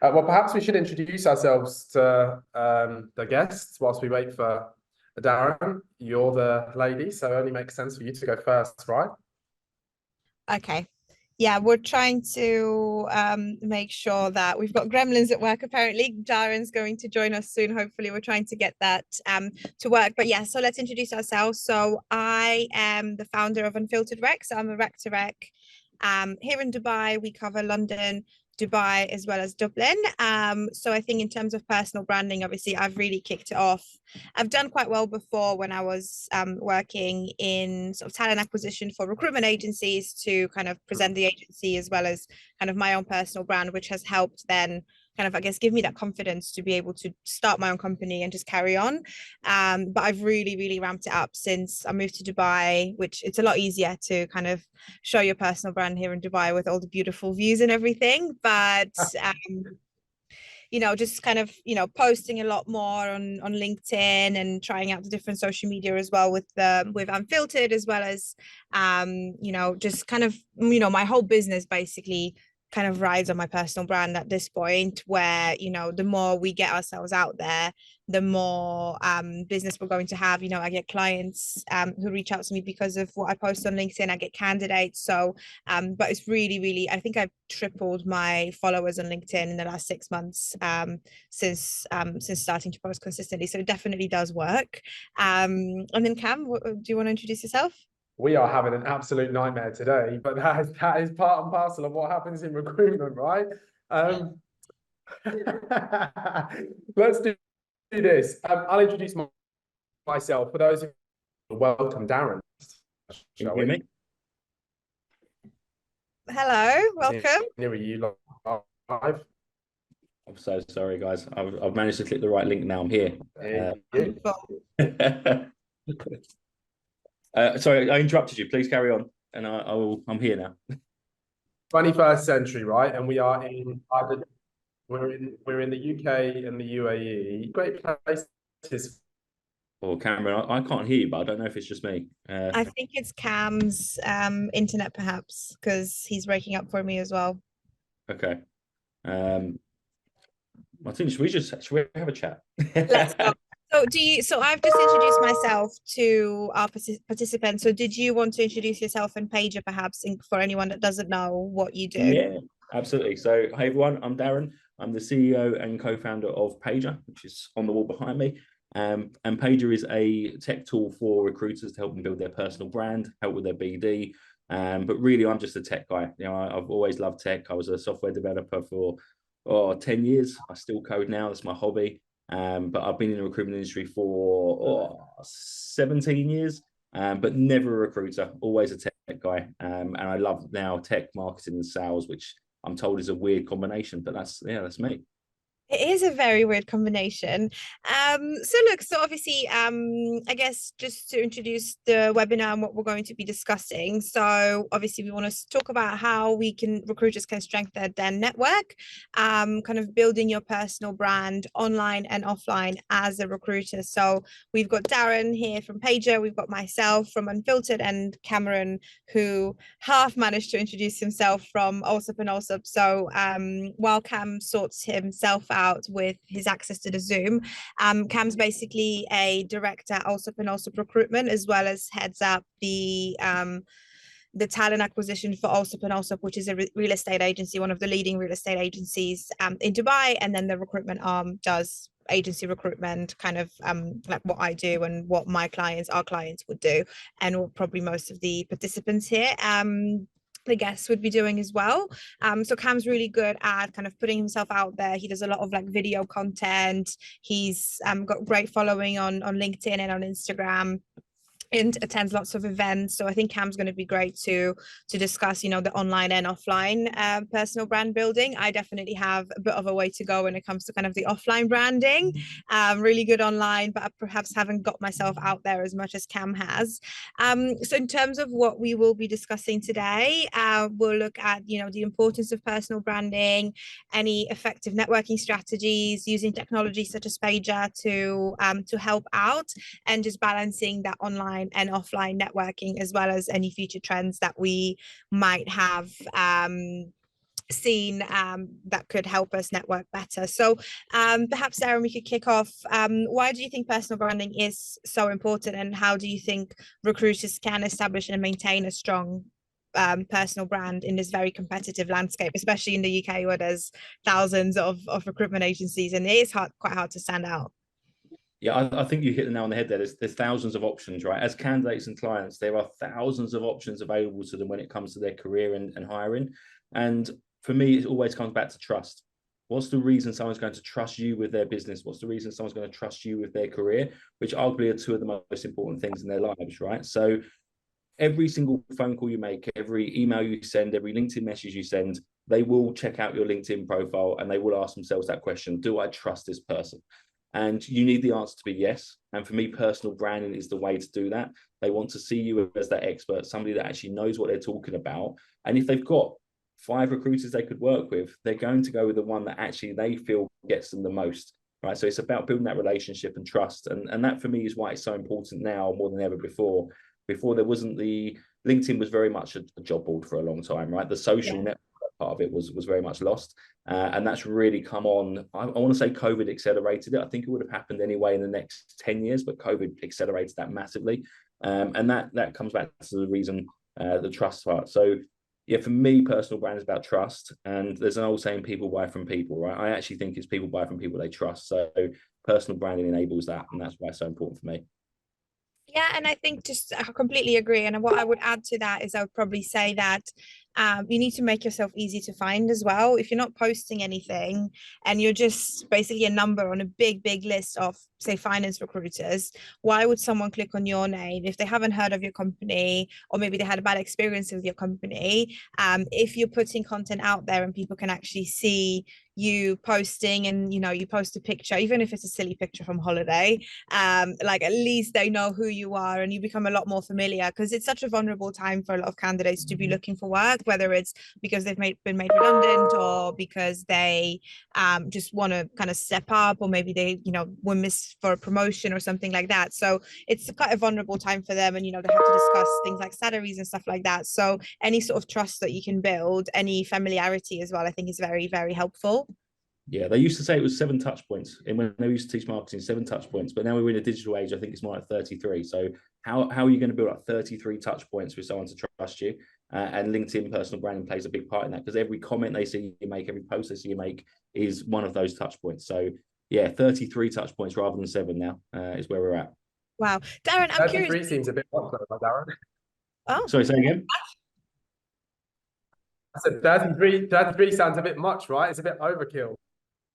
Well, perhaps we should introduce ourselves to the guests whilst we wait for Darren. You're the lady, so it only makes sense for you to go first, right? Okay. Yeah, we're trying to make sure that we've got gremlins at work. Apparently, Darren's going to join us soon. Hopefully, we're trying to get that to work. But yeah, so let's introduce ourselves. So I am the founder of Unfiltered Rec. So I'm a rec to rec. Here in Dubai, we cover London, Dubai, as well as Dublin. So I think in terms of personal branding, obviously, I've really kicked it off. I've done quite well before when I was working in sort of talent acquisition for recruitment agencies to kind of present the agency as well as kind of my own personal brand, which has helped then kind of, I guess, give me that confidence to be able to start my own company and just carry on. But I've really ramped it up since I moved to Dubai, which it's a lot easier to kind of show your personal brand here in Dubai with all the beautiful views and everything. But just kind of, posting a lot more on LinkedIn and trying out the different social media as well with Unfiltered, as well as just kind of, my whole business basically kind of rides on my personal brand at this point, where the more we get ourselves out there, the more business we're going to have. I get clients who reach out to me because of what I post on LinkedIn. I get candidates. So but it's really, I think I've tripled my followers on LinkedIn in the last 6 months since starting to post consistently. So it definitely does work. And then Cam, do you want to introduce yourself? We are having an absolute nightmare today, but that is part and parcel of what happens in recruitment, right? Let's do this. I'll introduce myself. For those who welcome, Darren. Shall we? Me? Hello, welcome. Here are you live? I'm so sorry, guys. I've managed to click the right link now. I'm here. Sorry, I interrupted you. Please carry on, and I'm here now. 21st century, right? And we are we're in the UK and the UAE. Great places. Or Kameron, I can't hear you, but I don't know if it's just me. I think it's Cam's internet, perhaps, because he's breaking up for me as well. Okay. Martyna, should we have a chat? Let's go. So I've just introduced myself to our participants. So did you want to introduce yourself and Paiger, perhaps, for anyone that doesn't know what you do? Yeah, absolutely. So hi everyone, I'm Darren. I'm the CEO and co-founder of Paiger, which is on the wall behind me. And Paiger is a tech tool for recruiters to help them build their personal brand, help with their BD. But really, I'm just a tech guy. I've always loved tech. I was a software developer for 10 years. I still code now. That's my hobby. But I've been in the recruitment industry for 17 years, but never a recruiter, always a tech guy. And I love now tech, marketing and sales, which I'm told is a weird combination, but that's me. It is a very weird combination. So obviously, I guess just to introduce the webinar and what we're going to be discussing. So obviously we want to talk about how recruiters can strengthen their network, kind of building your personal brand online and offline as a recruiter. So we've got Darren here from Paiger, we've got myself from Unfiltered, and Kameron, who half managed to introduce himself from Allsopp and Allsopp. So while Cam sorts himself out with his access to the Zoom, Cam's basically a director at Allsopp and Allsopp Recruitment, as well as heads up the talent acquisition for Allsopp and Allsopp, which is a real estate agency, one of the leading real estate agencies in Dubai. And then the recruitment arm does agency recruitment, kind of like what I do and what our clients would do, and what probably most of the participants here the guests would be doing as well. So Cam's really good at kind of putting himself out there. He does a lot of like video content. He's got great following on LinkedIn and on Instagram, and attends lots of events. So I think Cam's going to be great to discuss, the online and offline personal brand building. I definitely have a bit of a way to go when it comes to kind of the offline branding. Really good online, but I perhaps haven't got myself out there as much as Cam has. So in terms of what we will be discussing today, we'll look at, the importance of personal branding, any effective networking strategies, using technology such as Paiger to help out, and just balancing that online and offline networking, as well as any future trends that we might have seen that could help us network better. So perhaps, Darren, we could kick off. Why do you think personal branding is so important, and how do you think recruiters can establish and maintain a strong personal brand in this very competitive landscape, especially in the UK where there's thousands of recruitment agencies and it is quite hard to stand out? Yeah, I think you hit the nail on the head there. There's thousands of options, right? As candidates and clients, there are thousands of options available to them when it comes to their career and hiring. And for me, it always comes back to trust. What's the reason someone's going to trust you with their business? What's the reason someone's going to trust you with their career? Which arguably are two of the most important things in their lives, right? So every single phone call you make, every email you send, every LinkedIn message you send, they will check out your LinkedIn profile and they will ask themselves that question: do I trust this person? And you need the answer to be yes. And for me, personal branding is the way to do that. They want to see you as that expert, somebody that actually knows what they're talking about. And if they've got 5 recruiters they could work with, they're going to go with the one that actually they feel gets them the most, right? So it's about building that relationship and trust. And that for me is why it's so important now more than ever before. Before there wasn't LinkedIn was very much a job board for a long time, right? The social network part of it was very much lost. And that's really come on. I want to say COVID accelerated it. I think it would have happened anyway in the next 10 years, but COVID accelerated that massively. And that comes back to the reason, the trust part. So yeah, for me, personal brand is about trust. And there's an old saying, people buy from people, right? I actually think it's people buy from people they trust. So personal branding enables that. And that's why it's so important for me. Yeah, and I think I completely agree. And what I would add to that is I would probably say that you need to make yourself easy to find as well. If you're not posting anything and you're just basically a number on a big list of, say, finance recruiters, why would someone click on your name if they haven't heard of your company, or maybe they had a bad experience with your company? If you're putting content out there and people can actually see you posting, and you post a picture, even if it's a silly picture from holiday, like at least they know who you are and you become a lot more familiar, because it's such a vulnerable time for a lot of candidates to be looking for work, whether it's because they've been made redundant, or because they just want to kind of step up, or maybe they were missed for a promotion or something like that. So it's quite a vulnerable time for them, and they have to discuss things like salaries and stuff like that. So any sort of trust that you can build, any familiarity as well, I think is very, very helpful. Yeah, they used to say it was 7 touch points, and when they used to teach marketing, 7 touch points. But now we're in a digital age. I think it's more like 33. So how are you going to build up 33 touch points with someone to trust you? And LinkedIn personal branding plays a big part in that, because every comment they see you make, every post they see you make is one of those touch points. So yeah, 33 touch points rather than 7 now is where we're at. Wow, Darren, I'm 33 curious. seems a bit much, Darren. Oh, sorry, say again. I said 33 sounds a bit much, right? It's a bit overkill.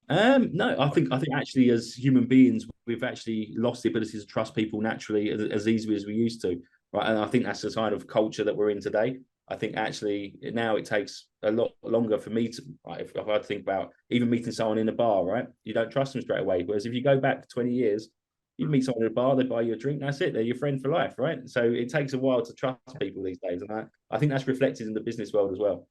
No, I think actually as human beings, we've actually lost the ability to trust people naturally as easily as we used to, right? And I think that's the kind of culture that we're in today. I think actually now it takes a lot longer for me to, right, if I think about even meeting someone in a bar, right? You don't trust them straight away. Whereas if you go back 20 years, you meet someone in a bar, they buy you a drink, that's it, they're your friend for life, right? So it takes a while to trust people these days. And I think that's reflected in the business world as well.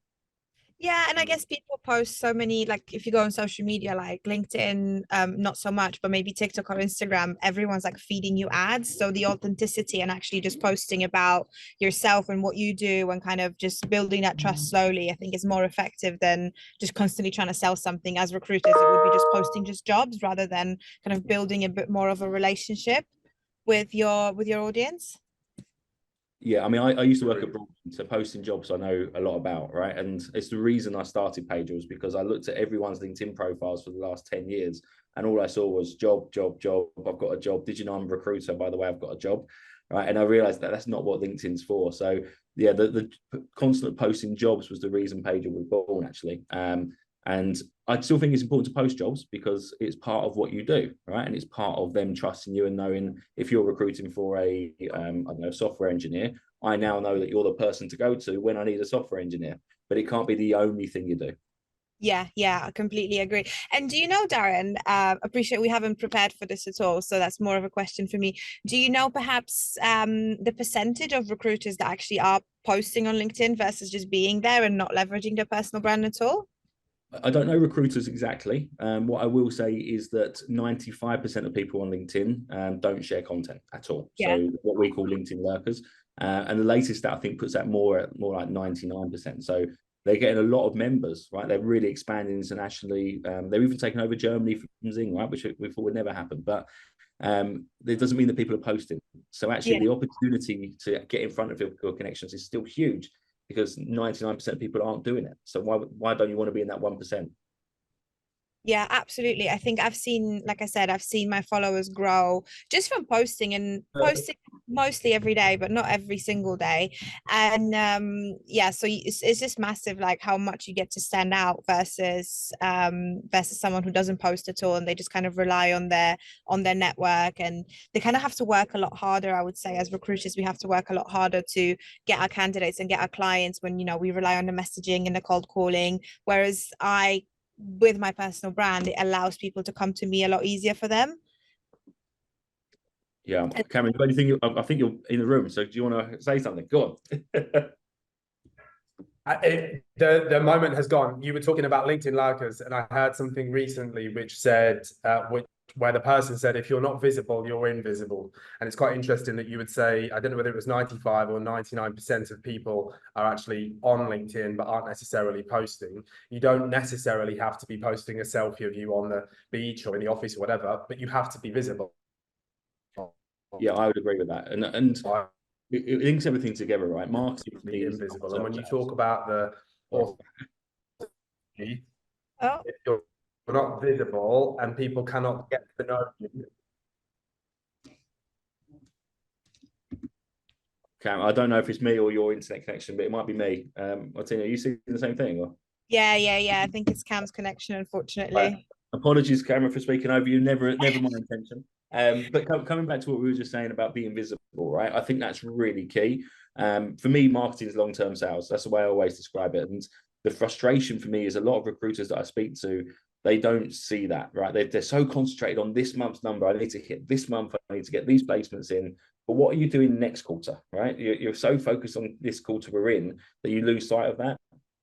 yeah, and I guess people post so many, like if you go on social media like LinkedIn, not so much, but maybe TikTok or Instagram, everyone's like feeding you ads. So the authenticity and actually just posting about yourself and what you do and kind of just building that trust slowly, I think is more effective than just constantly trying to sell something. As recruiters, it would be just posting just jobs rather than kind of building a bit more of a relationship with your audience. Yeah, I mean, I used to work abroad, so posting jobs I know a lot about, right? And it's the reason I started Paiger was because I looked at everyone's LinkedIn profiles for the last 10 years, and all I saw was job, job, job. I've got a job. Did you know I'm a recruiter? By the way, I've got a job, right? And I realized that that's not what LinkedIn's for. So yeah, the constant posting jobs was the reason Paiger was born, actually. And I still think it's important to post jobs because it's part of what you do, right? And it's part of them trusting you and knowing if you're recruiting for I don't know, software engineer, I now know that you're the person to go to when I need a software engineer, but it can't be the only thing you do. Yeah, I completely agree. And do you know, Darren, appreciate we haven't prepared for this at all, so that's more of a question for me. Do you know perhaps the percentage of recruiters that actually are posting on LinkedIn versus just being there and not leveraging their personal brand at all? I don't know recruiters exactly. What I will say is that 95% of people on LinkedIn don't share content at all. Yeah. So what we call LinkedIn lurkers. And the latest stat I think puts that more like 99%. So They're getting a lot of members, right? They're really expanding internationally. They're even taking over Germany from Zing, right? Which we thought would never happen. But it doesn't mean that people are posting. So actually, the opportunity to get in front of your connections is still huge, because 99% of people aren't doing it. So why don't you want to be in that 1%? Yeah, absolutely. I think I've seen, like I said, I've seen my followers grow just from posting, and posting mostly every day, but not every single day. And yeah, so it's just massive, like how much you get to stand out versus someone who doesn't post at all, and they just kind of rely on their network, and they kind of have to work a lot harder. I would say as recruiters, we have to work a lot harder to get our candidates and get our clients when, you know, we rely on the messaging and the cold calling. Whereas with my personal brand, it allows people to come to me a lot easier for them. Yeah, Kameron, anything? I think you're in the room, so do you want to say something? Go on. The moment has gone. You were talking about LinkedIn lurkers, and I heard something recently which said, where the person said, if you're not visible, you're invisible. And it's quite interesting that you would say, I don't know whether it was 95 or 99% of people are actually on LinkedIn, but aren't necessarily posting. You don't necessarily have to be posting a selfie of you on the beach or in the office or whatever, but you have to be visible. Yeah, I would agree with that. And it links everything together, right? Marketing for me is invisible. And when you talk about the if you're not visible and people cannot get to know you. Cam, I don't know if it's me or your internet connection, but it might be me. Martyna, are you seeing the same thing? Or? Yeah. I think it's Cam's connection, unfortunately. Apologies, Cameron, for speaking over you. Never my intention. But coming back to what we were just saying about being visible, right? I think that's really key. For me, marketing is long-term sales. That's the way I always describe it. And the frustration for me is a lot of recruiters that I speak to, they don't see that, right? They're so concentrated on this month's number. I need to hit this month. I need to get these placements in. But what are you doing next quarter, right? You're so focused on this quarter we're in that you lose sight of that.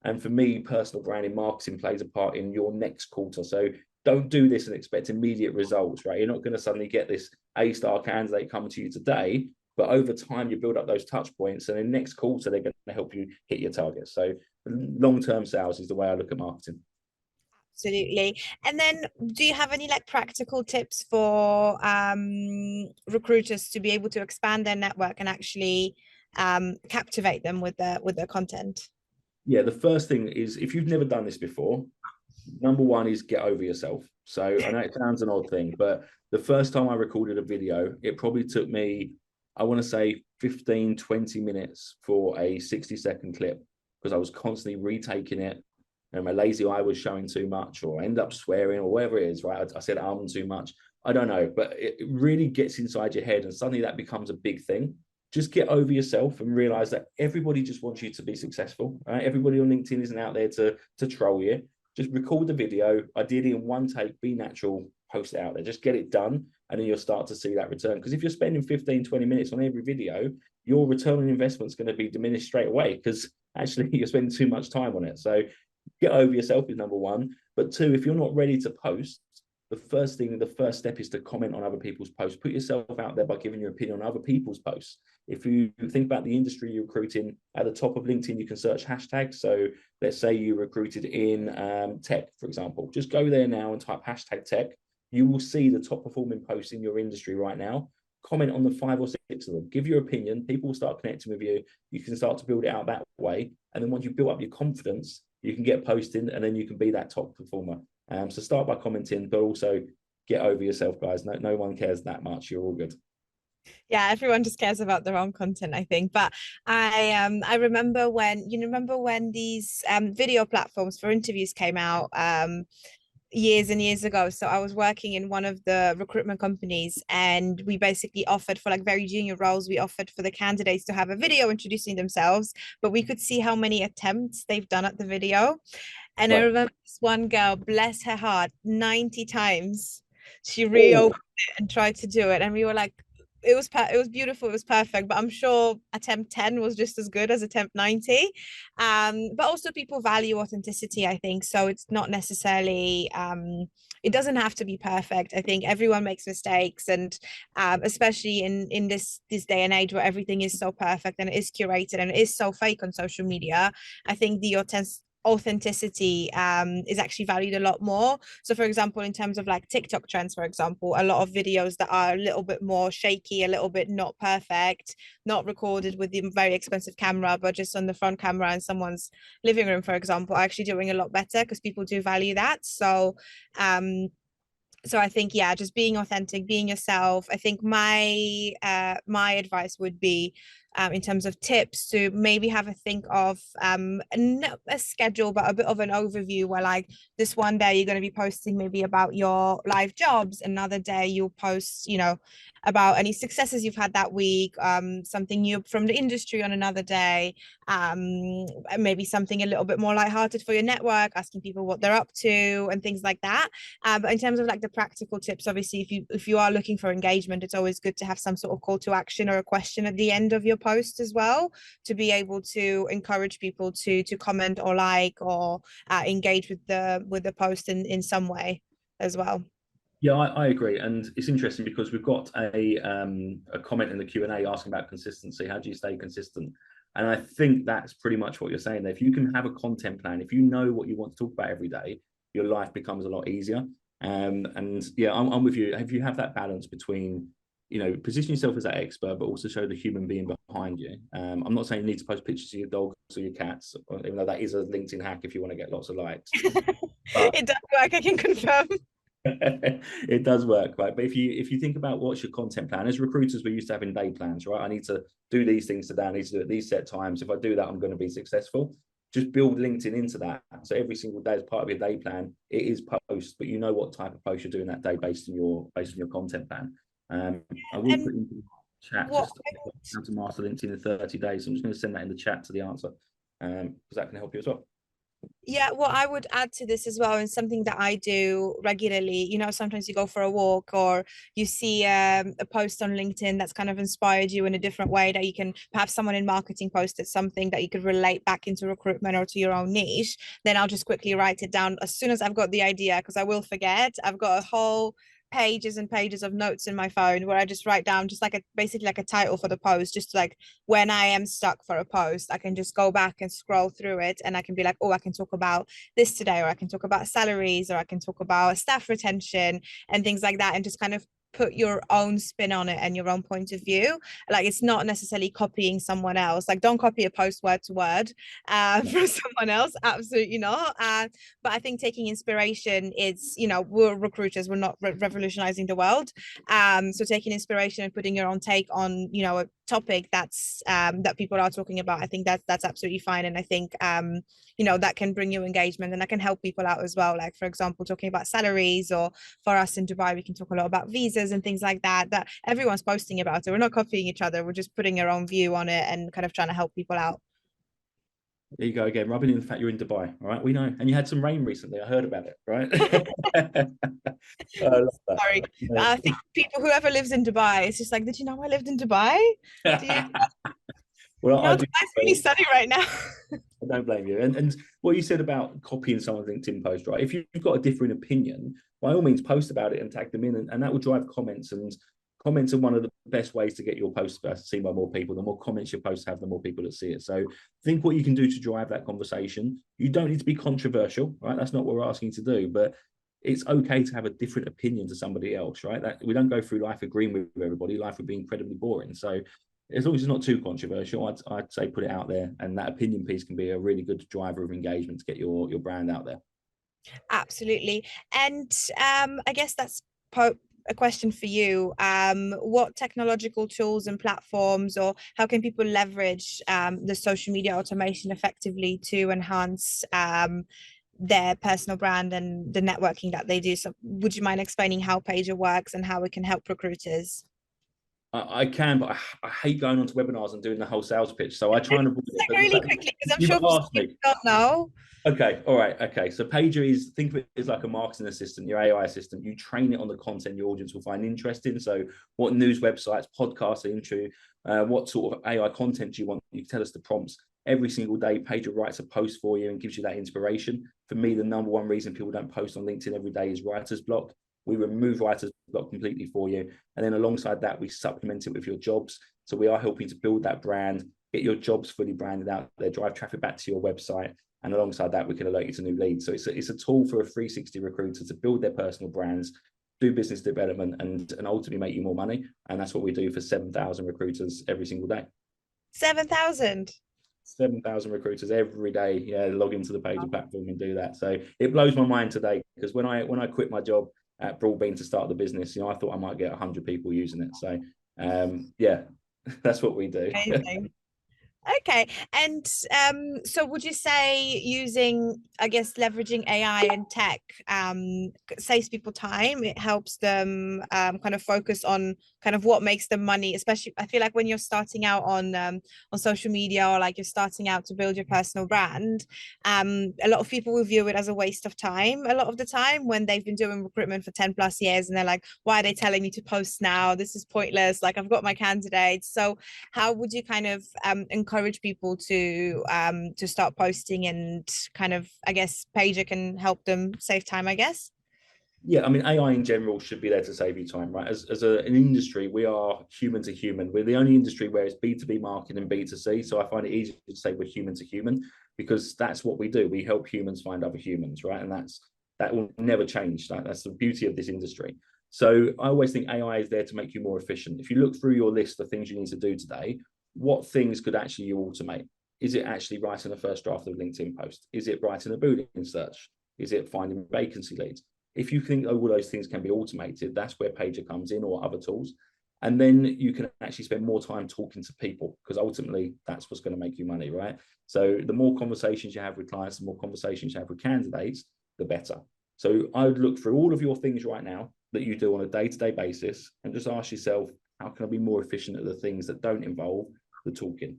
And for me, personal branding marketing plays a part in your next quarter. So don't do this and expect immediate results, right? You're not going to suddenly get this A-star candidate coming to you today, but over time you build up those touch points, and in next quarter they're going to help you hit your targets. So long-term sales is the way I look at marketing. Absolutely. And then do you have any like practical tips for recruiters to be able to expand their network and actually captivate them with their content? Yeah, the first thing is, if you've never done this before, number one is get over yourself. So I know it sounds an odd thing, but the first time I recorded a video, it probably took me, I want to say 15, 20 minutes for a 60-second clip, because I was constantly retaking it, and my lazy eye was showing too much, or I end up swearing, or whatever it is, right? I said too much. I don't know, but it really gets inside your head, and suddenly that becomes a big thing. Just get over yourself and realize that everybody just wants you to be successful, right? Everybody on LinkedIn isn't out there to troll you. Just record the video, ideally in one take, be natural, post it out there, just get it done, and then you'll start to see that return. Because if you're spending 15, 20 minutes on every video, your return on investment is going to be diminished straight away, because actually you're spending too much time on it. So get over yourself is number one. But two, if you're not ready to post, the first step is to comment on other people's posts. Put yourself out there by giving your opinion on other people's posts. If you think about the industry you're recruiting, at the top of LinkedIn, you can search hashtags. So let's say you recruited in tech, for example. Just go there now and type hashtag tech. You will see the top performing posts in your industry right now. Comment on the 5 or 6 of them. Give your opinion. People will start connecting with you. You can start to build it out that way. And then once you build up your confidence, you can get posting, and then you can be that top performer. So start by commenting, but also get over yourself, guys. No one cares that much. You're all good. Yeah, everyone just cares about their own content, I think. But I remember when these video platforms for interviews came out years and years ago. So I was working in one of the recruitment companies, and we basically offered for like very junior roles, we offered for the candidates to have a video introducing themselves, but we could see how many attempts they've done at the video. And I remember this one girl, bless her heart, 90 times she reopened it and tried to do it. And we were like, it was beautiful, it was perfect, but I'm sure attempt 10 was just as good as attempt 90. But also people value authenticity, I think. So it's not necessarily it doesn't have to be perfect. I think everyone makes mistakes, and especially in this day and age where everything is so perfect and it is curated and it is so fake on social media, I think the authenticity is actually valued a lot more. So for example, in terms of like TikTok trends, for example, a lot of videos that are a little bit more shaky, a little bit not perfect, not recorded with the very expensive camera, but just on the front camera in someone's living room, for example, are actually doing a lot better because people do value that. So I think, yeah, just being authentic, being yourself. I think my advice would be, in terms of tips, to maybe have a think of not a schedule, but a bit of an overview where like this one day you're going to be posting maybe about your live jobs, another day you'll post, you know, about any successes you've had that week, something new from the industry on another day, maybe something a little bit more lighthearted for your network, asking people what they're up to and things like that. But in terms of like the practical tips, obviously, if you are looking for engagement, it's always good to have some sort of call to action or a question at the end of your post as well, to be able to encourage people to comment or like or engage with the post in some way as well. Yeah, I agree, and it's interesting because we've got a comment in the Q&A asking about consistency. How do you stay consistent? And I think that's pretty much what you're saying there. If you can have a content plan, if you know what you want to talk about every day, your life becomes a lot easier. And yeah, I'm with you. If you have that balance between, you know, position yourself as that expert, but also show the human being behind you. I'm not saying you need to post pictures of your dogs or your cats, even though that is a LinkedIn hack if you want to get lots of likes. But it does work, I can confirm. it does work, right? But if you think about what's your content plan, as recruiters, we're used to having day plans, right? I need to do these things today, I need to do it at these set times. If I do that, I'm going to be successful. Just build LinkedIn into that. So every single day as part of your day plan, it is post, but you know what type of post you're doing that day based on your content plan. I will put into the chat just how to master LinkedIn in 30 days. I'm just going to send that in the chat to the answer, because that can help you as well. Yeah, what I would add to this as well, and something that I do regularly, you know, sometimes you go for a walk or you see a post on LinkedIn that's kind of inspired you in a different way, that you can perhaps someone in marketing posted something that you could relate back into recruitment or to your own niche. Then I'll just quickly write it down as soon as I've got the idea, because I will forget. I've got a whole pages and pages of notes in my phone where I just write down just like basically like a title for the post, just like when I am stuck for a post, I can just go back and scroll through it and I can be like, oh, I can talk about this today, or I can talk about salaries, or I can talk about staff retention and things like that, and just kind of put your own spin on it and your own point of view. Like, it's not necessarily copying someone else. Like, don't copy a post word to word from someone else, absolutely not. But I think taking inspiration is, you know, we're recruiters, we're not revolutionizing the world, so taking inspiration and putting your own take on, you know, a topic that's that people are talking about, I think that's absolutely fine. And I think you know, that can bring you engagement and that can help people out as well. Like, for example, talking about salaries, or for us in Dubai, we can talk a lot about visas and things like that, that everyone's posting about it. We're not copying each other, we're just putting our own view on it and kind of trying to help people out. There you go again, rubbing in the fact you're in Dubai, all right? We know. And you had some rain recently. I heard about it, right? Sorry. I think people, whoever lives in Dubai, it's just like, did you know I lived in Dubai? Well, no, Dubai's really sunny right now. I don't blame you. And what you said about copying someone's LinkedIn post, right? If you've got a different opinion, by all means, post about it and tag them in, and that will drive comments. And comments are one of the best ways to get your post seen by more people. The more comments your posts have, the more people that see it. So think what you can do to drive that conversation. You don't need to be controversial, right? That's not what we're asking you to do, but it's okay to have a different opinion to somebody else, right? That we don't go through life agreeing with everybody. Life would be incredibly boring. So as long as it's not too controversial, I'd say put it out there, and that opinion piece can be a really good driver of engagement to get your brand out there. Absolutely. And I guess that's a question for you. What technological tools and platforms, or how can people leverage the social media automation effectively to enhance their personal brand and the networking that they do? So would you mind explaining how Paiger works and how it can help recruiters? I can, but I hate going onto webinars and doing the whole sales pitch. So I try and avoid it. Really quickly, because I'm sure people don't know. Okay, all right, okay. So Paiger is, think of it as like a marketing assistant, your AI assistant. You train it on the content your audience will find interesting. So what news websites, podcasts are into, what sort of AI content do you want? You tell us the prompts. Every single day, Paiger writes a post for you and gives you that inspiration. For me, the number one reason people don't post on LinkedIn every day is writer's block. We remove writer's block completely for you. And then alongside that, we supplement it with your jobs. So we are helping to build that brand, get your jobs fully branded out there, drive traffic back to your website. And alongside that, we can alert you to new leads. So it's a tool for a 360 recruiter to build their personal brands, do business development, and ultimately make you more money. And that's what we do for 7,000 recruiters every single day. 7,000. 7,000 recruiters every day, log into the Paiger platform and do that. So it blows my mind today, because when I quit my job at Broadbean to start the business, I thought I might get 100 people using it. So that's what we do. Amazing. Okay. And so would you say using, I guess, leveraging AI and tech saves people time? It helps them kind of focus on kind of what makes them money, especially I feel like when you're starting out on social media, or like you're starting out to build your personal brand, a lot of people will view it as a waste of time a lot of the time when they've been doing recruitment for 10 plus years, and they're like, why are they telling me to post now? This is pointless. Like, I've got my candidates. So how would you kind of encourage people to start posting, and kind of, I guess, Paiger can help them save time, I guess? Yeah, I mean, AI in general should be there to save you time, right? As an industry, we are human to human. We're the only industry where it's B2B marketing and B2C. So I find it easier to say we're human to human, because that's what we do. We help humans find other humans, right? And that will never change. That's the beauty of this industry. So I always think AI is there to make you more efficient. If you look through your list of things you need to do today, what things could actually you automate? Is it actually writing a first draft of a LinkedIn post? Is it writing a Boolean search? Is it finding vacancy leads? If you think all those things can be automated, that's where Paiger comes in, or other tools. And then you can actually spend more time talking to people, because ultimately that's what's going to make you money, right? So the more conversations you have with clients, the more conversations you have with candidates, the better. So I would look through all of your things right now that you do on a day-to-day basis, and just ask yourself, how can I be more efficient at the things that don't involve the talking?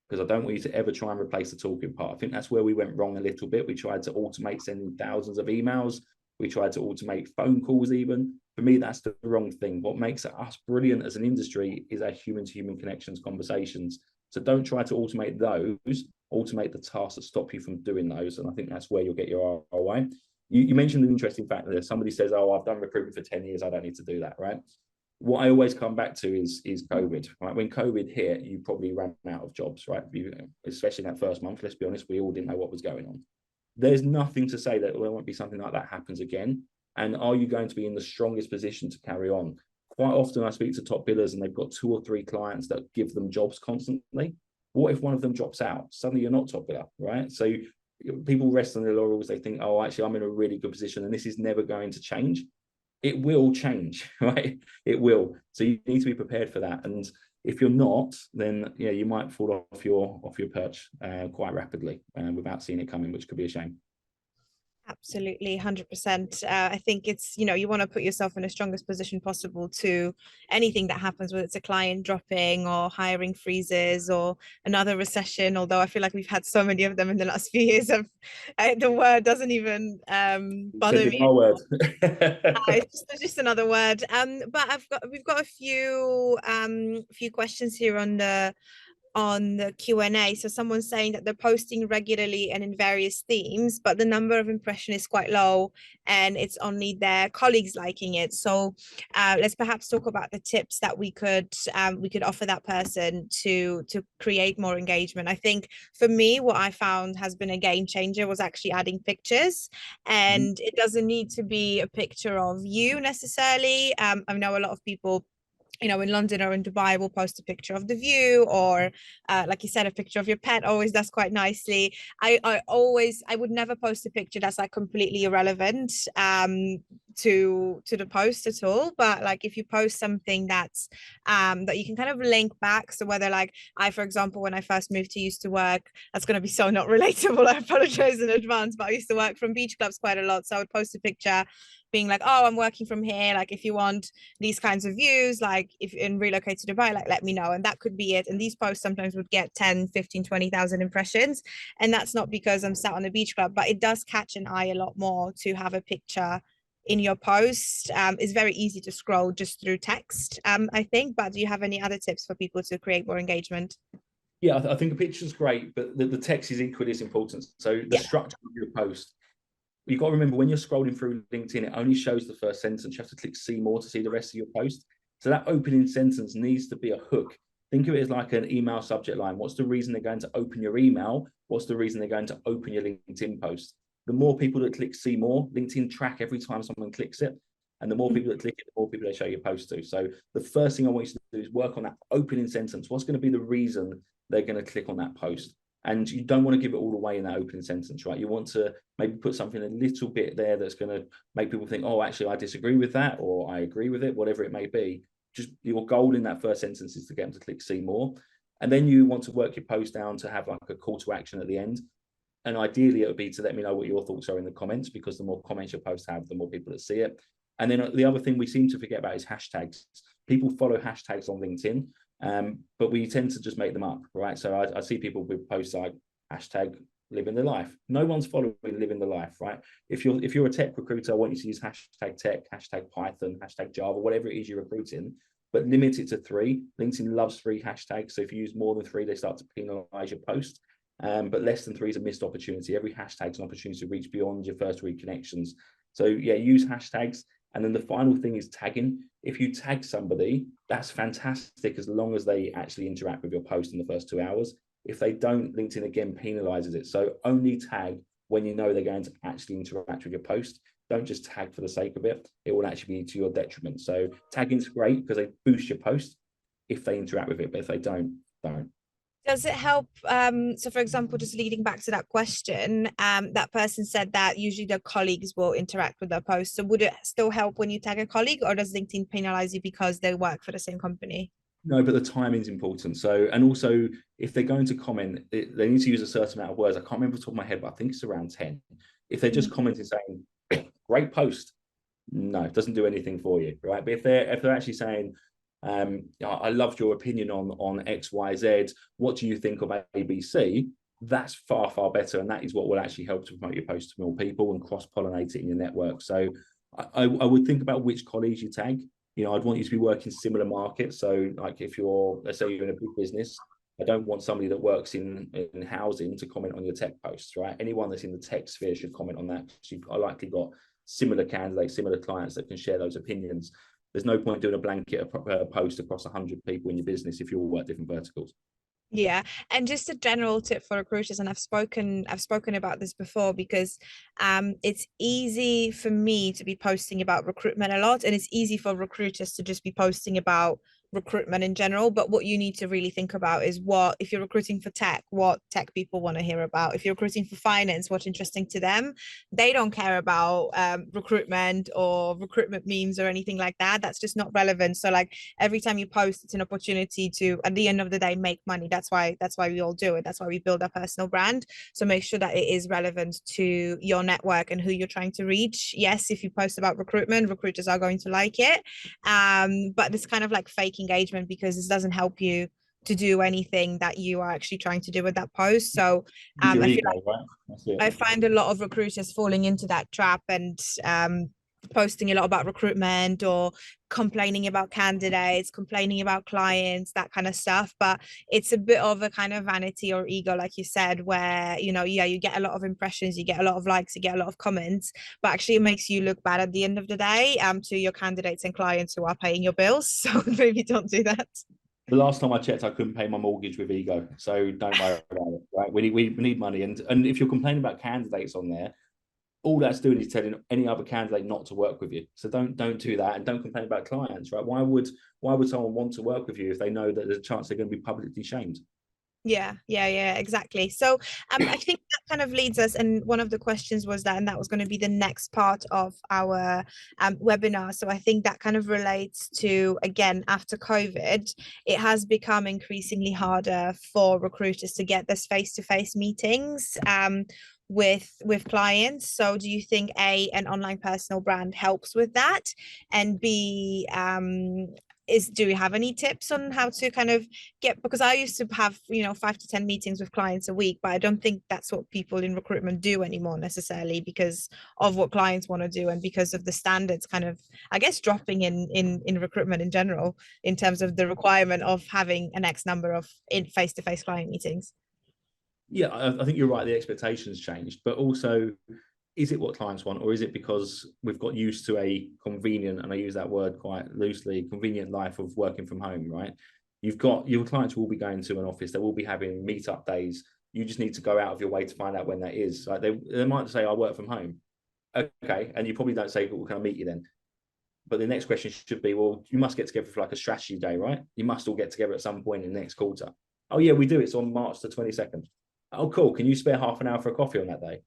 Because I don't want you to ever try and replace the talking part. I think that's where we went wrong a little bit. We tried to automate sending thousands of emails. We tried to automate phone calls even. For me, that's the wrong thing. What makes us brilliant as an industry is our human-to-human connections, conversations. So don't try to automate those, automate the tasks that stop you from doing those. And I think that's where you'll get your ROI. You mentioned an interesting fact that somebody says, oh, I've done recruitment for 10 years. I don't need to do that, right? What I always come back to is COVID, right? When COVID hit, you probably ran out of jobs, right? Especially in that first month, let's be honest, we all didn't know what was going on. There's nothing to say that there won't be something like that happens again. And are you going to be in the strongest position to carry on? Quite often I speak to top billers and they've got 2 or 3 clients that give them jobs constantly. What if one of them drops out? Suddenly you're not top biller, right? So people rest on their laurels. They think, oh, actually, I'm in a really good position and this is never going to change. It will change, right? It will. So you need to be prepared for that. And if you're not, then you might fall off your perch quite rapidly without seeing it coming, which could be a shame. Absolutely, 100%. I think it's, you want to put yourself in the strongest position possible to anything that happens, whether it's a client dropping or hiring freezes or another recession. Although I feel like we've had so many of them in the last few years, the word doesn't even bother me. Word. It's just another word. But we've got a few questions here on the Q&A. So someone's saying that they're posting regularly and in various themes, but the number of impression is quite low and it's only their colleagues liking it. So let's perhaps talk about the tips that we could offer that person to create more engagement. I think for me, what I found has been a game changer was actually adding pictures, and it doesn't need to be a picture of you necessarily. I know a lot of people in London or in Dubai will post a picture of the view, or like you said, a picture of your pet always does quite nicely. I would never post a picture that's like completely irrelevant to the post at all. But like if you post something that's that you can kind of link back, so whether like for example, when I first moved to used to work, that's going to be so not relatable, I apologize in advance, but I used to work from beach clubs quite a lot, so I would post a picture being like, oh, I'm working from here, like if you want these kinds of views, like if and relocate to Dubai, like let me know. And that could be it. And these posts sometimes would get 10, 15, 20,000 impressions, and that's not because I'm sat on a beach club, but it does catch an eye a lot more to have a picture in your post. It's very easy to scroll just through text, I think. But do you have any other tips for people to create more engagement? Yeah, I think a picture's great, but the text is equally as important. So the structure of your post, you've got to remember when you're scrolling through LinkedIn, it only shows the first sentence. You have to click see more to see the rest of your post. So that opening sentence needs to be a hook. Think of it as like an email subject line. What's the reason they're going to open your email? What's the reason they're going to open your LinkedIn post? The more people that click see more, LinkedIn track every time someone clicks it. And the more people that click it, the more people they show your post to. So the first thing I want you to do is work on that opening sentence. What's going to be the reason they're going to click on that post? And you don't want to give it all away in that opening sentence, right? You want to maybe put something a little bit there that's going to make people think, oh, actually, I disagree with that, or I agree with it, whatever it may be. Just your goal in that first sentence is to get them to click see more. And then you want to work your post down to have like a call to action at the end. And ideally, it would be to let me know what your thoughts are in the comments, because the more comments your post have, the more people that see it. And then the other thing we seem to forget about is hashtags. People follow hashtags on LinkedIn, but we tend to just make them up, right? So I see people with posts like hashtag living the life. No one's following living the life, right? If you're a tech recruiter, I want you to use hashtag tech, hashtag Python, hashtag Java, whatever it is you're recruiting, but limit it to 3. LinkedIn loves 3 hashtags. So if you use more than 3, they start to penalize your post. But less than 3 is a missed opportunity. Every hashtag is an opportunity to reach beyond your first read connections. So yeah, use hashtags. And then the final thing is tagging. If you tag somebody, that's fantastic as long as they actually interact with your post in the first 2 hours. If they don't, LinkedIn again penalizes it. So only tag when you know they're going to actually interact with your post. Don't just tag for the sake of it. It will actually be to your detriment. So tagging's great because they boost your post if they interact with it, but if they don't. Does it help? So for example, just leading back to that question, that person said that usually their colleagues will interact with their posts. So would it still help when you tag a colleague, or does LinkedIn penalize you because they work for the same company? No, but the timing is important. So, and also if they're going to comment, they need to use a certain amount of words. I can't remember off the top of my head, but I think it's around 10. If they're just commenting saying, great post, no, it doesn't do anything for you, right? But if they're actually saying, I loved your opinion on X, Y, Z. What do you think of ABC? That's far, far better. And that is what will actually help to promote your post to more people and cross-pollinate it in your network. So I would think about which colleagues you tag. You know, I'd want you to be working similar markets. So like if you're, let's say you're in a big business, I don't want somebody that works in housing to comment on your tech posts, right? Anyone that's in the tech sphere should comment on that. You've likely got similar candidates, similar clients that can share those opinions. There's no point doing a blanket post across 100 people in your business if you all work different verticals. Yeah, and just a general tip for recruiters, and I've spoken about this before, because it's easy for me to be posting about recruitment a lot, and it's easy for recruiters to just be posting about recruitment in general. But what you need to really think about is, what if you're recruiting for tech, what tech people want to hear about. If you're recruiting for finance, what's interesting to them. They don't care about recruitment or recruitment memes or anything like that. That's just not relevant. So like every time you post, it's an opportunity to, at the end of the day, make money. That's why we all do it. That's why we build our personal brand. So make sure that it is relevant to your network and who you're trying to reach. Yes, if you post about recruitment, recruiters are going to like it, but it's kind of like fake engagement, because this doesn't help you to do anything that you are actually trying to do with that post. So I feel like I find a lot of recruiters falling into that trap, and posting a lot about recruitment, or complaining about candidates, complaining about clients, that kind of stuff. But it's a bit of a kind of vanity or ego, like you said, where, you know, yeah, you get a lot of impressions, you get a lot of likes, you get a lot of comments, but actually it makes you look bad at the end of the day to your candidates and clients who are paying your bills. So maybe don't do that. The last time I checked, I couldn't pay my mortgage with ego, so don't worry about it. Right? We need money, and if you're complaining about candidates on there, all that's doing is telling any other candidate not to work with you. So don't do that, and don't complain about clients, right? Why would someone want to work with you if they know that there's a chance they're going to be publicly shamed? Yeah, exactly. So I think that kind of leads us, and one of the questions was that, and that was going to be the next part of our webinar. So I think that kind of relates to, again, after COVID, it has become increasingly harder for recruiters to get this face-to-face meetings with clients. So do you think an online personal brand helps with that? And B, do we have any tips on how to kind of get, because I used to have, 5 to 10 meetings with clients a week, but I don't think that's what people in recruitment do anymore necessarily, because of what clients want to do, and because of the standards kind of, I guess, dropping in recruitment in general, in terms of the requirement of having an X number of face-to-face client meetings. Yeah, I think you're right. The expectations changed, but also, is it what clients want, or is it because we've got used to a convenient, and I use that word quite loosely, convenient life of working from home, right? your clients will be going to an office, they will be having meetup days. You just need to go out of your way to find out when that is. Like they might say, I work from home. Okay. And you probably don't say, well, can I meet you then? But the next question should be, well, you must get together for like a strategy day, right? You must all get together at some point in the next quarter. Oh yeah, we do. It's on March the 22nd. Oh, cool. Can you spare half an hour for a coffee on that day?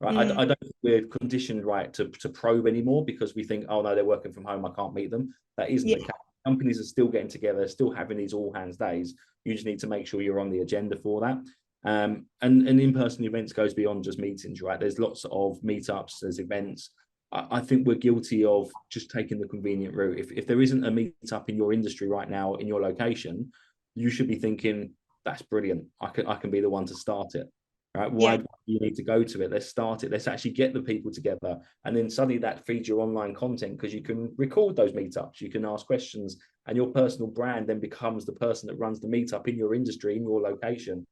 Right. I don't think we're conditioned right to probe anymore because we think, oh no, they're working from home, I can't meet them. That isn't the case. Companies are still getting together, still having these all hands days. You just need to make sure you're on the agenda for that. And in-person events goes beyond just meetings, right? There's lots of meetups, there's events. I think we're guilty of just taking the convenient route. If there isn't a meetup in your industry right now, in your location, you should be thinking, that's brilliant. I can be the one to start it. Right? Why do you need to go to it? Let's start it. Let's actually get the people together. And then suddenly that feeds your online content because you can record those meetups. You can ask questions and your personal brand then becomes the person that runs the meetup in your industry, in your location.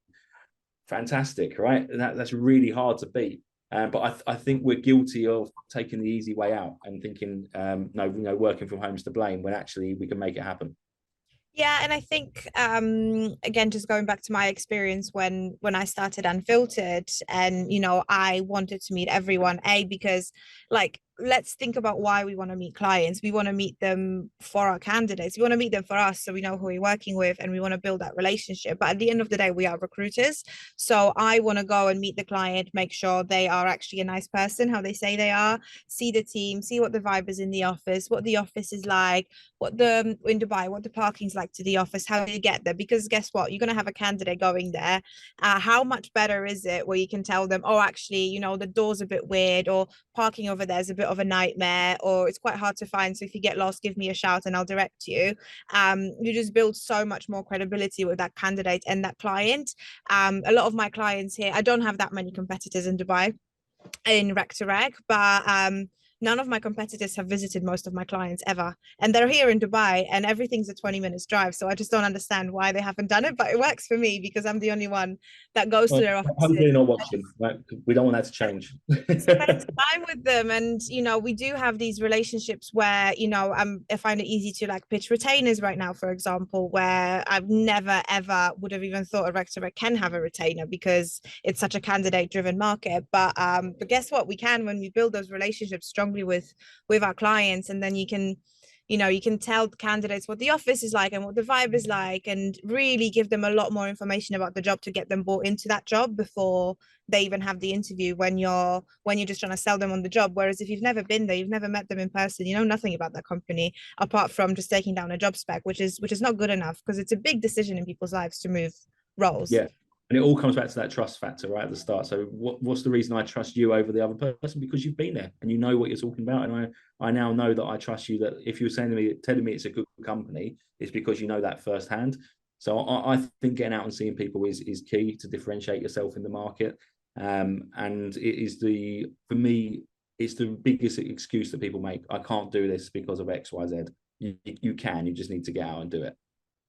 Fantastic, right? And that's really hard to beat. But I think we're guilty of taking the easy way out and thinking, no, working from home is to blame when actually we can make it happen. Yeah, and I think again, just going back to my experience when I started Unfiltered, and I wanted to meet everyone, because like, let's think about why we want to meet clients. We want to meet them for our candidates. We want to meet them for us so we know who we're working with and we want to build that relationship. But at the end of the day, we are recruiters. So I want to go and meet the client, make sure they are actually a nice person, how they say they are, see the team, see what the vibe is in the office, what the office is like, what the in Dubai, what the parking's like to the office, how do you get there? Because guess what? You're going to have a candidate going there. How much better is it where you can tell them, oh, actually, the door's a bit weird, or parking over there is a bit of a nightmare, or it's quite hard to find, so if you get lost, give me a shout and I'll direct you. You just build so much more credibility with that candidate and that client. A lot of my clients here, I don't have that many competitors in Dubai in rec to rec, but none of my competitors have visited most of my clients ever, and they're here in Dubai and everything's a 20 minutes drive. So I just don't understand why they haven't done it, but it works for me because I'm the only one that goes to their offices. Hopefully not watching, right? We don't want that to change. Spend time with them, and we do have these relationships where I find it easy to like pitch retainers right now, for example, where I've never ever would have even thought a rector can have a retainer because it's such a candidate driven market. But guess what, we can, when we build those relationships strongly with our clients, and then you can tell candidates what the office is like and what the vibe is like, and really give them a lot more information about the job to get them bought into that job before they even have the interview, when you're just trying to sell them on the job. Whereas if you've never been there, you've never met them in person, you know nothing about that company apart from just taking down a job spec, which is not good enough, because it's a big decision in people's lives to move roles. Yeah. And it all comes back to that trust factor right at the start. So what's the reason I trust you over the other person? Because you've been there and you know what you're talking about. And I now know that I trust you, that if you're telling me it's a good company, it's because you know that firsthand. So I think getting out and seeing people is key to differentiate yourself in the market. And it is for me, it's the biggest excuse that people make. I can't do this because of X, Y, Z. You can, you just need to get out and do it.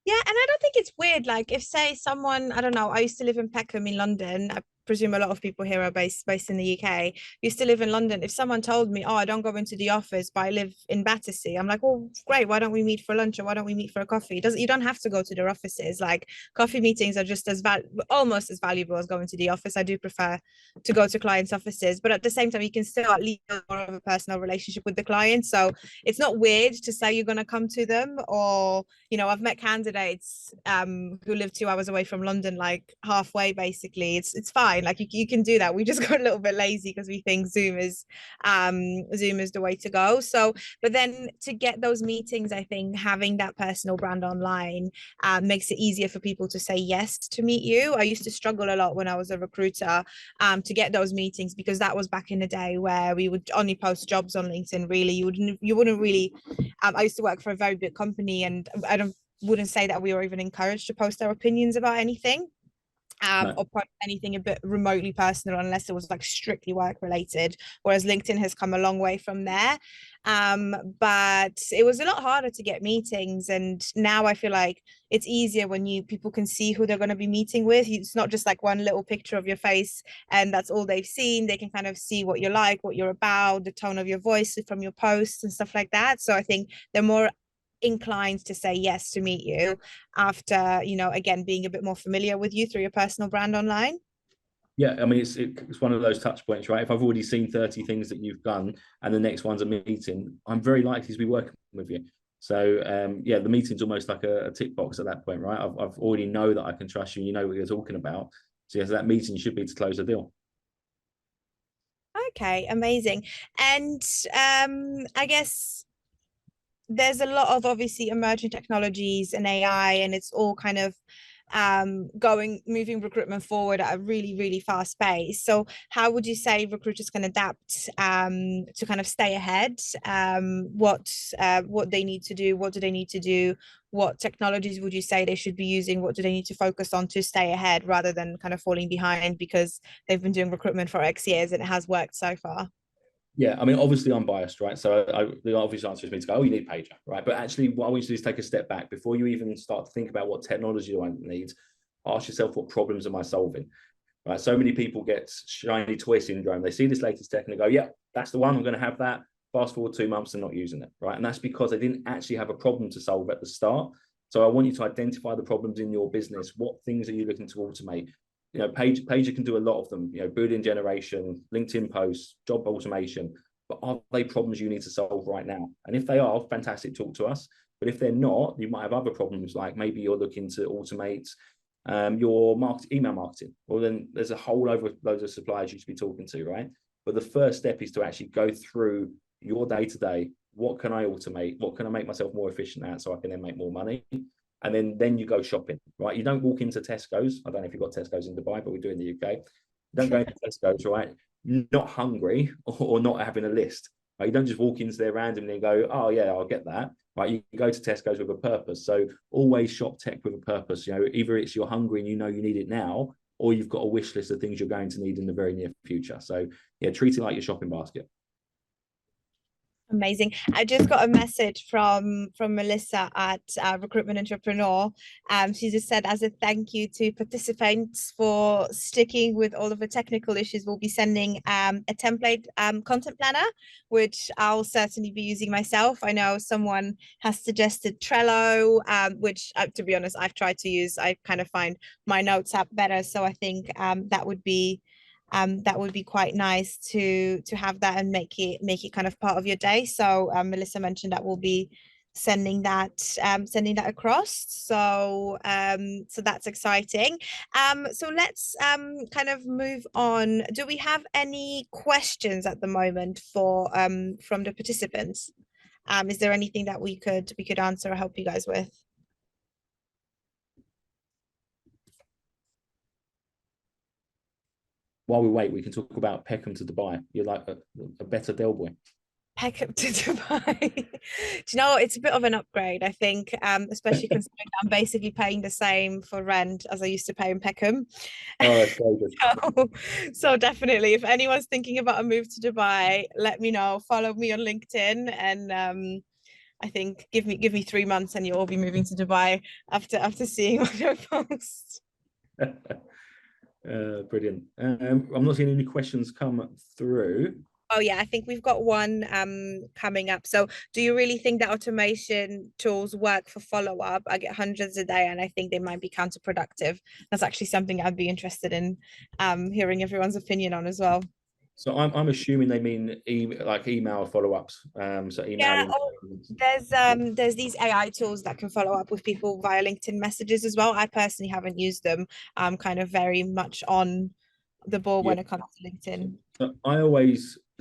Yeah, and I don't think it's weird. Like, if say someone, I don't know, I used to live in Peckham in London. I presume a lot of people here are based in the UK. Used to live in London. If someone told me, oh, I don't go into the office, but I live in Battersea, I'm like, well, great. Why don't we meet for lunch, or why don't we meet for a coffee? You don't have to go to their offices. Like, coffee meetings are just almost as valuable as going to the office. I do prefer to go to clients' offices, but at the same time, you can still at least build more of a personal relationship with the client. So it's not weird to say you're going to come to them. Or I've met candidates who live 2 hours away from London, like halfway basically. It's fine. Like, you can do that. We just got a little bit lazy because we think Zoom is the way to go. So, but then to get those meetings, I think having that personal brand online makes it easier for people to say yes to meet you. I used to struggle a lot when I was a recruiter to get those meetings, because that was back in the day where we would only post jobs on LinkedIn. Really, you wouldn't really. I used to work for a very big company, and I wouldn't say that we were even encouraged to post our opinions about anything. No. Or post anything a bit remotely personal, unless it was like strictly work related, whereas LinkedIn has come a long way from there. But it was a lot harder to get meetings, and now I feel like it's easier when people can see who they're going to be meeting with. It's not just like one little picture of your face and that's all they've seen. They can kind of see what you're like, what you're about, the tone of your voice from your posts and stuff like that. So I think they're more inclined to say yes to meet you after, you know, again, being a bit more familiar with you through your personal brand online? Yeah, I mean, it's one of those touch points, right? If I've already seen 30 things that you've done and the next one's a meeting, I'm very likely to be working with you. So yeah, the meeting's almost like a tick box at that point, right? I've already know that I can trust you, you know what you're talking about. So yes, that meeting should be to close the deal. Okay, amazing. And I guess there's a lot of obviously emerging technologies and AI, and it's all kind of moving recruitment forward at a really fast pace. So how would you say recruiters can adapt to kind of stay ahead? What they need to do, what do they need to do, what technologies would you say they should be using, what do they need to focus on to stay ahead rather than kind of falling behind because they've been doing recruitment for X years and it has worked so far? Yeah, I mean, obviously I'm biased, right? So the obvious answer is me to go, oh, you need Paiger, right? But actually, what I want you to do is take a step back before you even start to think about what technology do I need. Ask yourself, what problems am I solving? Right? So many people get shiny toy syndrome. They see this latest tech and they go, yeah, that's the one. I'm going to have that. Fast forward 2 months and not using it, right? And that's because they didn't actually have a problem to solve at the start. So I want you to identify the problems in your business. What things are you looking to automate? You know, Paiger can do a lot of them, you know, Boolean generation, LinkedIn posts, job automation, but are they problems you need to solve right now? And if they are, fantastic, talk to us. But if they're not, you might have other problems, like maybe you're looking to automate your email marketing. Well, then there's a whole load of suppliers you should be talking to, right? But the first step is to actually go through your day-to-day. What can I automate? What can I make myself more efficient at so I can then make more money? And then you go shopping, right? You don't walk into Tesco's. I don't know if you've got Tesco's in Dubai, but we do in the UK. You don't go into Tesco's, right? Not hungry or not having a list. Right? You don't just walk into there randomly and go, oh yeah, I'll get that. Right? You go to Tesco's with a purpose. So always shop tech with a purpose. You know, either it's you're hungry and you know you need it now, or you've got a wish list of things you're going to need in the very near future. So yeah, treat it like your shopping basket. Amazing. I just got a message from Melissa at Recruitment Entrepreneur. She just said, as a thank you to participants for sticking with all of the technical issues, we'll be sending a template content planner, which I'll certainly be using myself. I know someone has suggested Trello, which to be honest, I've tried to use. I kind of find my notes app better. So I think that would be quite nice to have that and make it kind of part of your day. So Melissa mentioned that we'll be sending that across. So so that's exciting. So let's kind of move on. Do we have any questions at the moment for from the participants? Is there anything that we could answer or help you guys with? While we wait, we can talk about Peckham to Dubai. You're like a better Del boy. Peckham to Dubai. Do you know what? It's a bit of an upgrade, I think, especially considering I'm basically paying the same for rent as I used to pay in Peckham. Oh, that's very good. So definitely, if anyone's thinking about a move to Dubai, let me know. Follow me on LinkedIn, and I think give me 3 months, and you'll all be moving to Dubai after seeing what I post. Brilliant. I'm not seeing any questions come through. Oh yeah, I think we've got one coming up. So do you really think that automation tools work for follow-up? I get hundreds a day and I think they might be counterproductive. That's actually something I'd be interested in hearing everyone's opinion on as well. So I'm assuming they mean email follow-ups. So Yeah, emailing. there's these AI tools that can follow up with people via LinkedIn messages as well. I personally haven't used them. I'm kind of very much on the ball when it comes to LinkedIn.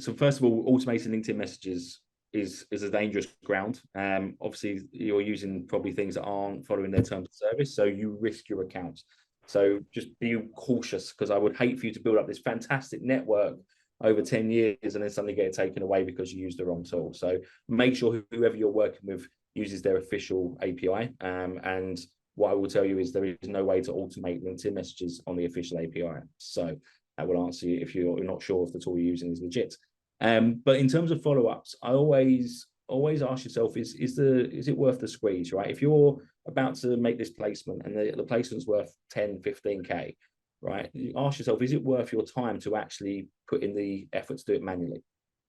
So first of all, automating LinkedIn messages is a dangerous ground. Obviously, you're using probably things that aren't following their terms of service, so you risk your account. So just be cautious, because I would hate for you to build up this fantastic network over 10 years and then suddenly get it taken away because you used the wrong tool. So make sure whoever you're working with uses their official API. And what I will tell you is there is no way to automate LinkedIn messages on the official API. So that will answer you if you're not sure if the tool you're using is legit. But in terms of follow-ups, I always ask yourself, is it worth the squeeze, right? If you're about to make this placement and the placement's worth 10, 15K, right? You ask yourself, is it worth your time to actually put in the effort to do it manually?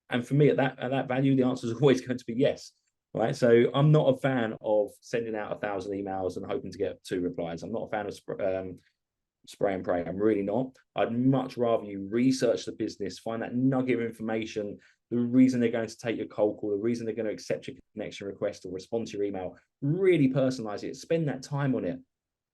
And for me, at that value, the answer is always going to be yes, right? So I'm not a fan of sending out 1,000 emails and hoping to get 2 replies. I'm not a fan of spray and pray. I'm really not. I'd much rather you research the business, find that nugget of information, the reason they're going to take your cold call, the reason they're going to accept your connection request or respond to your email, really personalize it, spend that time on it,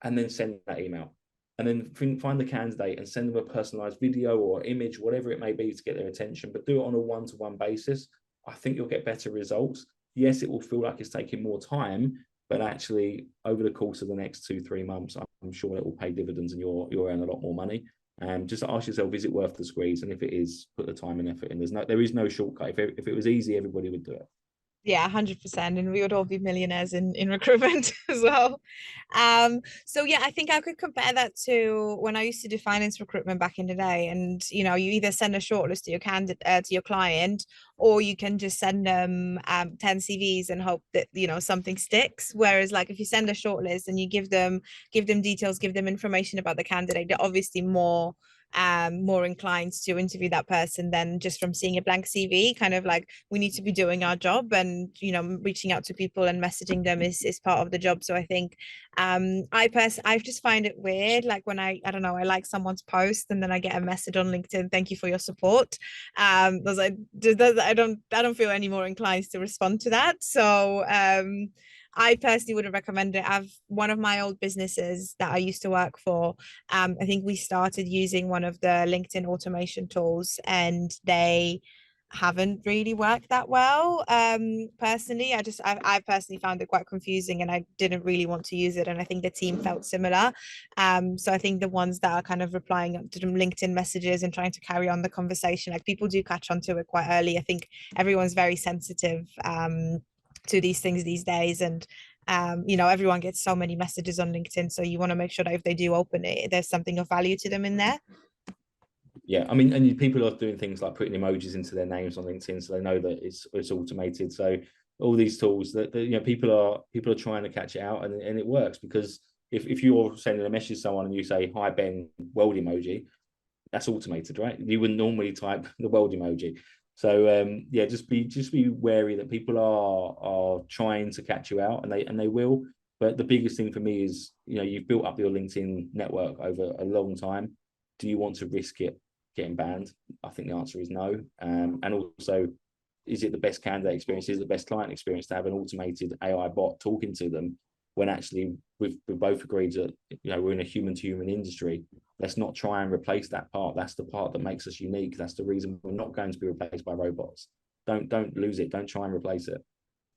and then send that email. And then find the candidate and send them a personalized video or image, whatever it may be, to get their attention, but do it on a one-to-one basis. I think you'll get better results. Yes, it will feel like it's taking more time, but actually over the course of the next 2-3 months, I'm sure it will pay dividends and you'll earn a lot more money. Just ask yourself, is it worth the squeeze? And if it is, put the time and effort in. There is no shortcut. If it was easy, everybody would do it. Yeah, 100%. And we would all be millionaires in recruitment as well. So yeah, I think I could compare that to when I used to do finance recruitment back in the day. And you either send a shortlist to your candidate to your client, or you can just send them 10 CVs and hope that something sticks. Whereas like if you send a shortlist and you give them details, give them information about the candidate, they're obviously more inclined to interview that person than just from seeing a blank CV. Kind of like we need to be doing our job, and reaching out to people and messaging them is part of the job. So I think I just find it weird, like when I don't know, I like someone's post and then I get a message on LinkedIn, thank you for your support. I don't feel any more inclined to respond to that. So I personally wouldn't recommend it. I've one of my old businesses that I used to work for. I think we started using one of the LinkedIn automation tools, and they haven't really worked that well. Personally, I personally found it quite confusing, and I didn't really want to use it. And I think the team felt similar. So I think the ones that are kind of replying to them LinkedIn messages and trying to carry on the conversation, like people do catch on to it quite early. I think everyone's very sensitive to these things these days, and everyone gets so many messages on LinkedIn, so you want to make sure that if they do open it, there's something of value to them in there. Yeah, I mean, and people are doing things like putting emojis into their names on LinkedIn, so they know that it's automated. So all these tools that people are trying to catch it out, and it works, because if you're sending a message to someone and you say hi Ben, world emoji, that's automated, right? You wouldn't normally type the world emoji. So yeah, just be wary that people are trying to catch you out, and they will. But the biggest thing for me is, you've built up your LinkedIn network over a long time. Do you want to risk it getting banned? I think the answer is no. And also, is it the best candidate experience? Is it the best client experience to have an automated AI bot talking to them, when actually we've both agreed that we're in a human-to-human industry? Let's not try and replace that part. That's the part that makes us unique. That's the reason we're not going to be replaced by robots. Don't lose it. Don't try and replace it.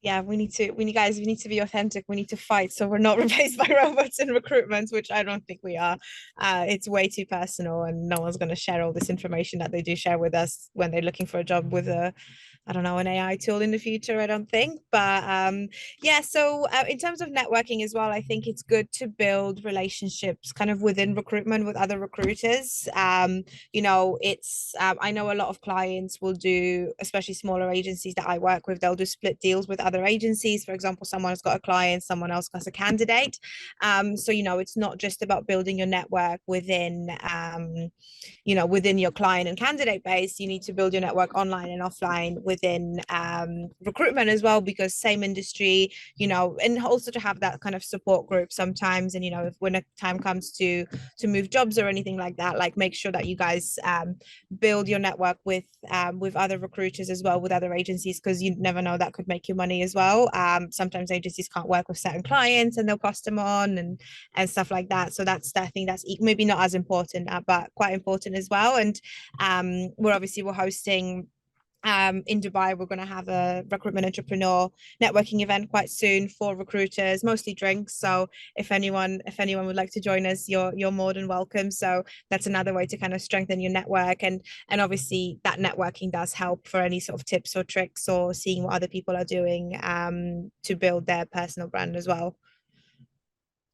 Yeah, we need to be authentic. We need to fight so we're not replaced by robots in recruitment, which I don't think we are. It's way too personal, and no one's going to share all this information that they do share with us when they're looking for a job with an AI tool in the future, I don't think. But yeah, so in terms of networking as well, I think it's good to build relationships kind of within recruitment with other recruiters. I know a lot of clients will do, especially smaller agencies that I work with, they'll do split deals with other agencies. For example, someone has got a client, someone else has a candidate. So it's not just about building your network within within your client and candidate base. You need to build your network online and offline within recruitment as well, because same industry, and also to have that kind of support group sometimes. And if when a time comes to move jobs or anything like that, like make sure that you guys build your network with other recruiters as well, with other agencies, because you never know, that could make you money as well. Sometimes agencies can't work with certain clients and they'll cost them on and stuff like that. So I think that's maybe not as important, but quite important as well. And we're hosting in Dubai. We're going to have a Recruitment Entrepreneur networking event quite soon for recruiters, mostly drinks. So if anyone would like to join us, you're more than welcome. So that's another way to kind of strengthen your network, and obviously that networking does help for any sort of tips or tricks or seeing what other people are doing to build their personal brand as well.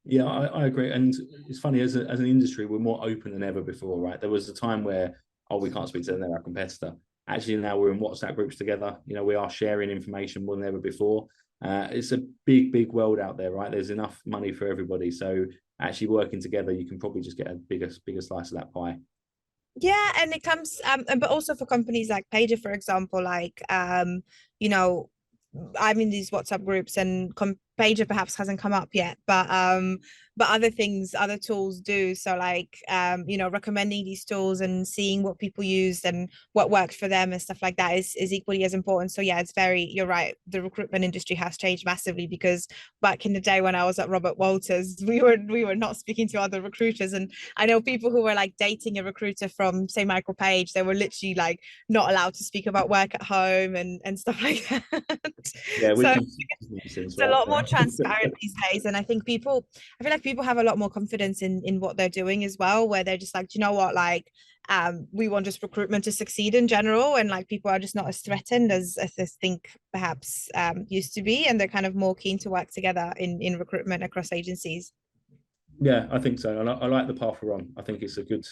Yeah, I agree. And it's funny, as an industry, we're more open than ever before, right? There was a time where, we can't speak to them, they're our competitor. Actually, now we're in WhatsApp groups together. We are sharing information more than ever before. It's a big world out there, right? There's enough money for everybody. So actually working together, you can probably just get a bigger slice of that pie. Yeah, and it comes but also for companies like Paiger, for example, like I'm in these WhatsApp groups, and Paiger perhaps hasn't come up yet, but other things, other tools do. So like, you know, recommending these tools and seeing what people use and what works for them and stuff like that is equally as important. So yeah, you're right. The recruitment industry has changed massively, because back in the day when I was at Robert Walters, we were not speaking to other recruiters. And I know people who were like dating a recruiter from, say, Michael Page, they were literally like not allowed to speak about work at home and stuff like that. Yeah, So nonsense, it's a right? lot more transparent these days, and I feel like people have a lot more confidence in what they're doing as well, where they're just like, do you know what, like, we want just recruitment to succeed in general, and like people are just not as threatened as I think perhaps used to be, and they're kind of more keen to work together in recruitment across agencies. Yeah, I think so. I like the path we're on. I think it's a good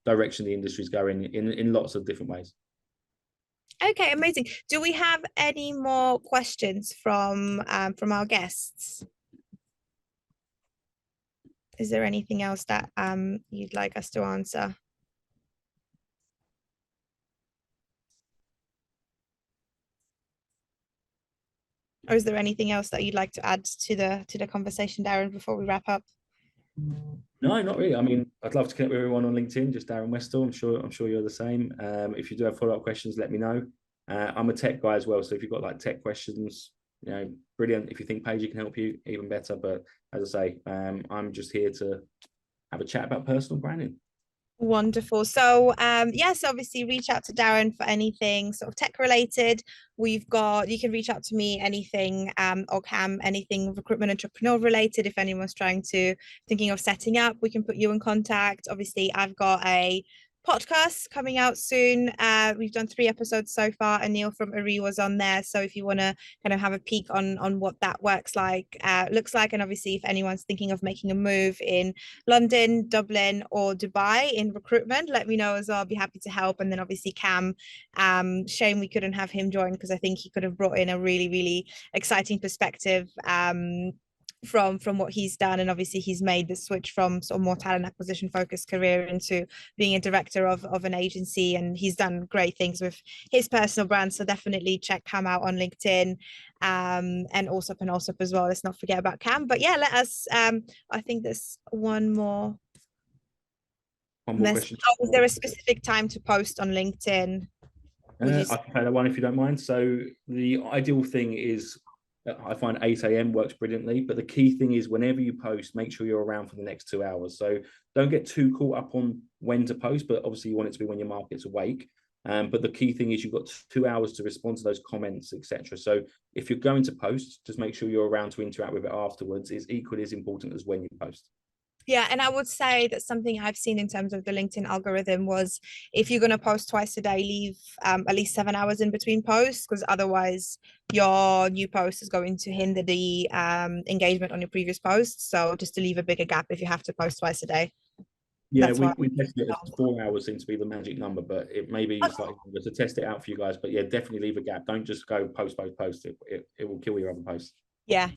direction the industry's going in lots of different ways. Okay, amazing. Do we have any more questions from our guests? Is there anything else that you'd like us to answer? Or is there anything else that you'd like to add to the conversation, Darren, before we wrap up? No, not really. I mean, I'd love to connect with everyone on LinkedIn, just Darren Westall. I'm sure you're the same. If you do have follow-up questions, let me know. I'm a tech guy as well, so if you've got like tech questions, you know, brilliant. If you think Paiger can help you, even better. But as I say, I'm just here to have a chat about personal branding. Wonderful. So yes, obviously reach out to Darren for anything sort of tech related. You can reach out to me, anything or Cam, anything recruitment entrepreneur related. If anyone's thinking of setting up, we can put you in contact. Obviously, I've got a podcast coming out soon. We've done 3 episodes so far, and Neil from Ari was on there. So if you want to kind of have a peek on what that looks like, and obviously if anyone's thinking of making a move in London, Dublin, or Dubai in recruitment, let me know as well. I'll be happy to help. And then obviously Cam, shame we couldn't have him join, because I think he could have brought in a really, really exciting perspective from what he's done. And obviously he's made the switch from sort of more talent acquisition focused career into being a director of an agency, and he's done great things with his personal brand. So definitely check Cam out on LinkedIn, and Allsopp as well. Let's not forget about Cam. But yeah, let us I think there's one more question. Is there a specific time to post on LinkedIn? I can play that one if you don't mind. So the ideal thing is, I find 8 a.m. works brilliantly, but the key thing is whenever you post, make sure you're around for the next 2 hours. So don't get too caught up on when to post, but obviously you want it to be when your market's awake. But the key thing is you've got 2 hours to respond to those comments, etc. So if you're going to post, just make sure you're around to interact with it afterwards. It's equally as important as when you post. Yeah, and I would say that something I've seen in terms of the LinkedIn algorithm was, if you're going to post twice a day, leave at least 7 hours in between posts, because otherwise your new post is going to hinder the engagement on your previous posts. So just to leave a bigger gap if you have to post twice a day. Yeah, we tested it as 4 hours seems to be the magic number, but it may be slightly longer to test it out for you guys. But yeah, definitely leave a gap. Don't just go post. It will kill your other posts. Yeah.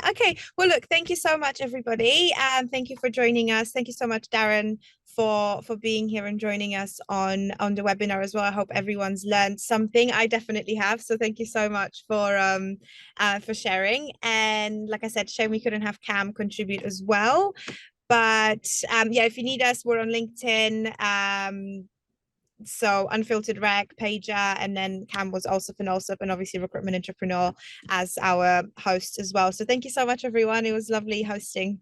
Okay, well look, thank you so much everybody, and thank you for joining us. Thank you so much, Darren, for being here and joining us on the webinar as well. I hope everyone's learned something. I definitely have, so thank you so much for sharing. And like I said, shame we couldn't have Cam contribute as well, but yeah, if you need us, we're on LinkedIn. So Unfiltered Rec, Paiger, and then Cam was also from Allsopp, and obviously Recruitment Entrepreneur as our host as well. So thank you so much, everyone. It was lovely hosting.